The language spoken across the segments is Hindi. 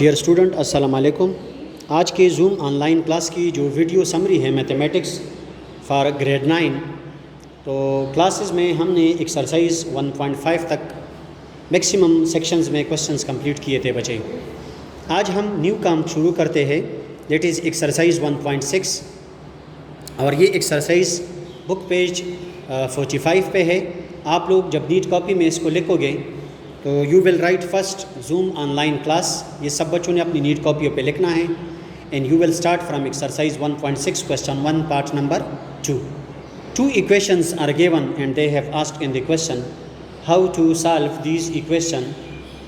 डियर स्टूडेंट अस्सलाम वालेकुम। आज के जूम ऑनलाइन क्लास की जो वीडियो समरी है मैथमेटिक्स फॉर ग्रेड 9, तो क्लासेस में हमने एक्सरसाइज 1.5 तक मैक्सिमम सेक्शंस में क्वेश्चंस कंप्लीट किए थे बच्चे। आज हम न्यू काम शुरू करते हैं, दैट इज़ एक्सरसाइज 1.6, और ये एक्सरसाइज बुक पेज 45 पे है। आप लोग जब नीट कॉपी में इसको लिखोगे तो you will write first zoom online class, ये सब बच्चों ने अपनी नीट कॉपियों पे लिखना है, and you will start from exercise 1.6 question 1 part number 2। Two equations are given and they have asked in the question how to solve these equation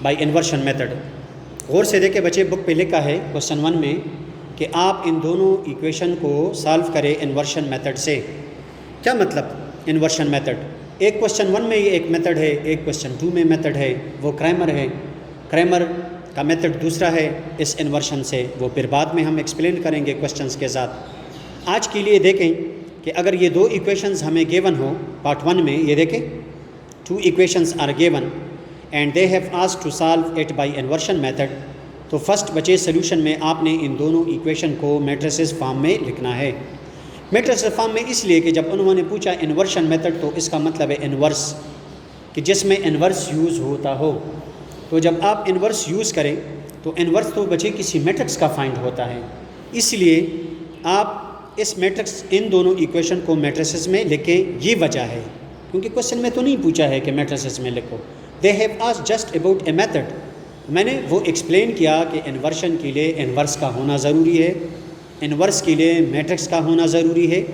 by inversion method। गौर से देखे बच्चे, बुक पे लिखा है क्वेश्चन 1 में कि आप इन दोनों इक्वेशन को सॉल्व करें इन्वर्शन मेथड से। क्या मतलब इन्वर्शन मेथड? एक क्वेश्चन 1 में ये एक मेथड है, एक क्वेश्चन 2 में मेथड है, वो क्रैमर है। क्रैमर का मेथड दूसरा है इस इन्वर्शन से, वो फिर बाद में हम एक्सप्लेन करेंगे क्वेश्चंस के साथ। आज के लिए देखें कि अगर ये दो इक्वेशंस हमें गिवन हो पार्ट 1 में, ये देखें 2 equations are given and they have asked to solve it by inversion method. तो फर्स्ट बचे सोल्यूशन में आपने इन दोनों इक्वेशन को मैट्रिसेस फॉर्म में लिखना है। मैट्रिसेस फॉर्म में इसलिए कि जब उन्होंने पूछा इन्वर्शन मेथड तो इसका मतलब है इन्वर्स, कि जिसमें इन्वर्स यूज़ होता हो। तो जब आप इन्वर्स यूज़ करें तो इन्वर्स तो बचे किसी मैट्रिक्स का फाइंड होता है, इसलिए आप इस मैट्रिक्स इन दोनों इक्वेशन को मैट्रिसेस में लिखें। ये वजह है, क्योंकि क्वेश्चन में तो नहीं पूछा है कि मैट्रिसेस में लिखो। दे have asked just about a method. मैंने वो एक्सप्लेन किया कि इन्वर्शन के लिए इन्वर्स का होना ज़रूरी है, इन्वर्स के लिए मैट्रिक्स का होना ज़रूरी है,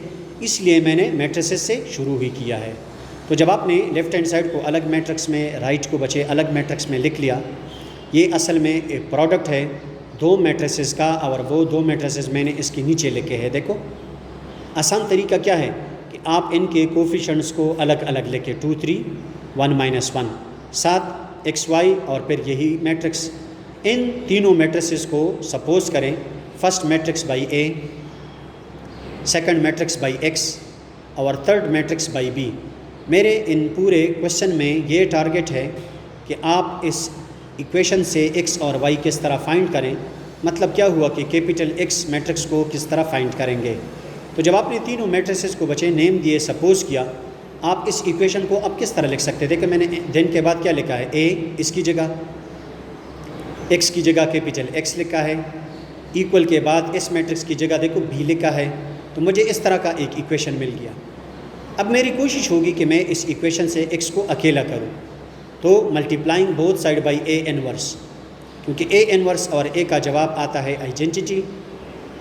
इसलिए मैंने मैट्रिसेस से शुरू ही किया है। तो जब आपने लेफ़्ट हैंड साइड को अलग मैट्रिक्स में, राइट को बचे अलग मैट्रिक्स में लिख लिया, ये असल में एक प्रोडक्ट है दो मैट्रिसेस का, और वो दो मैट्रिसेस मैंने इसके नीचे लिखे हैं। देखो आसान तरीका क्या है कि आप इनके कोफिशिएंट्स को अलग अलग लिखे, 2 3 1 -1 7 XY, और फिर यही मैट्रिक्स। इन तीनों मैट्रिसेस को सपोज करें first matrix by A, second matrix by X और थर्ड मैट्रिक्स बाई B। मेरे इन पूरे क्वेश्चन में ये टारगेट है कि आप इस इक्वेशन से X और Y किस तरह फाइंड करें। मतलब क्या हुआ कि कैपिटल X मैट्रिक्स को किस तरह फाइंड करेंगे। तो जब आपने तीनों मैट्रिसेस को बचे नेम दिए, सपोज किया, आप इस इक्वेशन को अब किस तरह लिख सकते हैं। देखिए मैंने देन के बाद क्या लिखा है, A इसकी जगह, X की जगह कैपिटल X लिखा है, इक्वल के बाद इस मैट्रिक्स की जगह देखो B लिखा है। तो मुझे इस तरह का एक इक्वेशन मिल गया। अब मेरी कोशिश होगी कि मैं इस इक्वेशन से X को अकेला करूं, तो multiplying both side by A inverse, क्योंकि A इनवर्स और A का जवाब आता है आइडेंटिटी,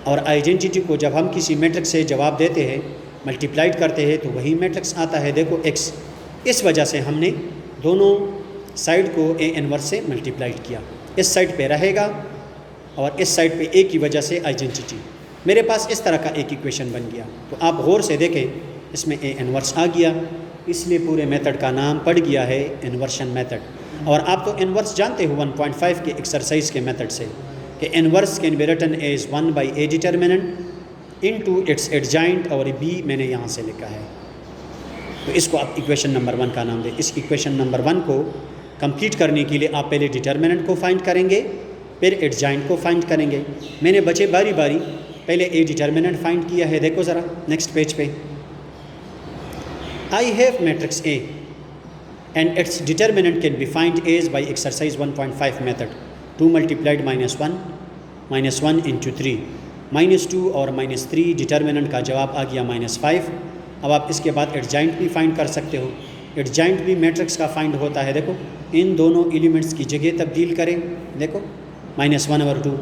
और आइडेंटिटी को जब हम किसी मैट्रिक्स से जवाब देते हैं, मल्टीप्लाइड करते हैं, तो वही मैट्रिक्स आता है देखो X। इस वजह से हमने दोनों साइड को A इनवर्स से मल्टीप्लाइड किया। इस साइड पे रहेगा और इस साइड पे A की वजह से आइडेंटिटी। मेरे पास इस तरह का एक इक्वेशन बन गया। तो आप गौर से देखें, इसमें A इनवर्स आ गया, इसलिए पूरे मेथड का नाम पड़ गया है इन्वर्शन मेथड। और आप तो इन्वर्स जानते हो 1.5 के एक्सरसाइज के मेथड से कि inverse can be written as 1 by A determinant into its adjoint, और B मैंने यहाँ से लिखा है। तो इसको आप इक्वेशन नंबर 1 का नाम दें। इस इक्वेशन नंबर 1 को कंप्लीट करने के लिए आप पहले डिटर्मिनेंट को फाइंड करेंगे, फिर एडजॉइंट को फाइंड करेंगे। मैंने बचे बारी बारी पहले A डिटर्मिनेंट फाइंड किया है। देखो ज़रा नेक्स्ट पेज पे, I have matrix A and its determinant can be find as by exercise 1.5 method, 2 multiplied -1 into 3 -2 और -3। डिटर्मिनेंट का जवाब आ गया -5। अब आप इसके बाद एडजॉइंट भी फाइंड कर सकते हो। एडजॉइंट भी मैट्रिक्स का फाइंड होता है। देखो इन दोनों एलिमेंट्स की जगह तब्दील करें, देखो -1 और 2,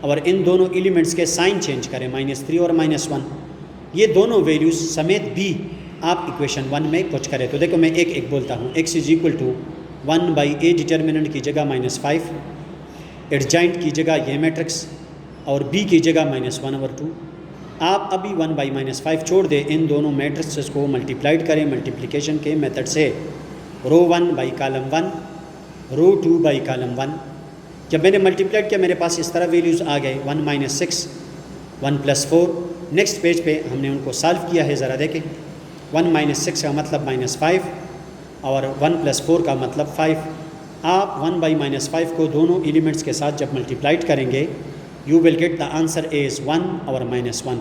और इन दोनों एलिमेंट्स के साइन चेंज करें, -3 और -1। ये दोनों वैल्यूज़ समेत B आप इक्वेशन 1 में कुछ करें। तो देखो मैं एक एक बोलता हूँ, X is equal to 1 by A determinant की जगह -5, एडजॉइंट की जगह ये मैट्रिक्स, और B की जगह -1 और 2। आप अभी 1 बाई -5 छोड़ दें, इन दोनों मैट्रिक्स को मल्टीप्लाइड करें मल्टीप्लिकेशन के मेथड से। Row 1 by column 1, row 2 by column 1। जब मैंने मल्टीप्लाइड किया मेरे पास इस तरह वैल्यूज़ आ गए, 1 -6 1 + 4। नेक्स्ट पेज पे हमने उनको सॉल्व किया है, ज़रा देखें। 1 - 6 का मतलब -5 और 1 + 4 का मतलब 5। आप 1/-5 को दोनों एलिमेंट्स के साथ जब मल्टीप्लाइड करेंगे you will get the answer is 1 और -1।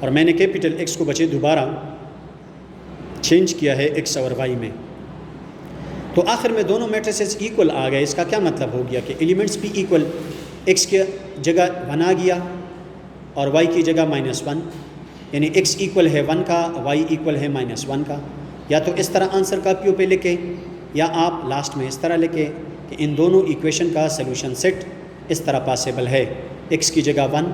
और मैंने कैपिटल X को बचे दोबारा चेंज किया है X और Y में। तो आखिर में दोनों मैट्रिसेस इक्वल आ गए। इसका क्या मतलब हो गया कि एलिमेंट्स भी इक्वल, X की जगह 1 आ गया और Y की जगह -1, यानी X इक्वल है 1 का, Y इक्वल है -1 का। या तो इस तरह आंसर कापियों पे लिखे या आप लास्ट में इस तरह लिखे कि इन दोनों इक्वेशन का सलूशन सेट इस तरह पॉसिबल है, X की जगह 1,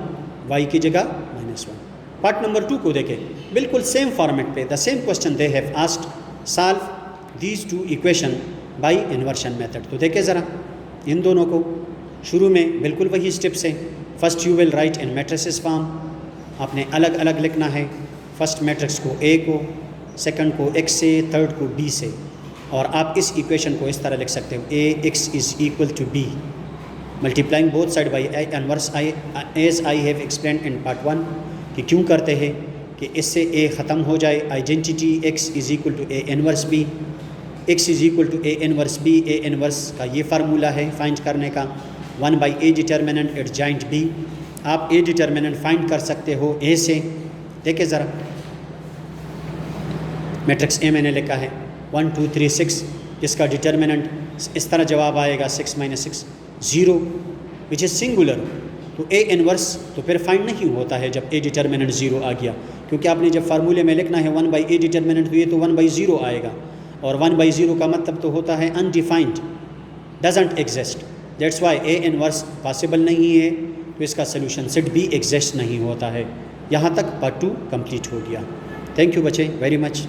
Y की जगह -1। पार्ट नंबर 2 को देखें, बिल्कुल सेम फॉर्मेट पे the same question they have asked, solve these 2 equation by inversion method. तो देखें ज़रा इन दोनों को, शुरू में बिल्कुल वही स्टेप्स हैं। First you will write in matrices form, आपने अलग अलग लिखना है। फर्स्ट मैट्रिक्स को A को, सेकंड को X से, थर्ड को B से। और आप इस इक्वेशन को इस तरह लिख सकते हो, AX is equal to B multiplying both side by A inverse I, as I have explain in part 1 कि क्यों करते हैं कि इससे A ख़त्म हो जाए। Identity X is equal to A inverse B, X is equal to A inverse B। A inverse का ये फार्मूला है फाइंड करने का, 1/A determinant adjoint B। आप A डिटर्मिनेंट फाइंड कर सकते हो A से। देखिए ज़रा मैट्रिक्स A मैंने लिखा है 1 2 3 6, जिसका डिटर्मिनेंट इस तरह जवाब आएगा 6 - 6 0 विच इज़ सिंगुलर। तो A इनवर्स तो फिर फाइंड नहीं होता है जब A डिटर्मिनेंट 0 आ गया, क्योंकि आपने जब फार्मूले में लिखना है 1/A डिटर्मिनेंट, तो ये तो 1/0 आएगा और 1/0 का मतलब तो होता है undefined, doesn't exist. That's why A inverse possible नहीं है, तो इसका सलूशन सेट भी एग्जिस्ट नहीं होता है। यहाँ तक पार्ट 2 कंप्लीट हो गया। थैंक यू बच्चे वेरी मच।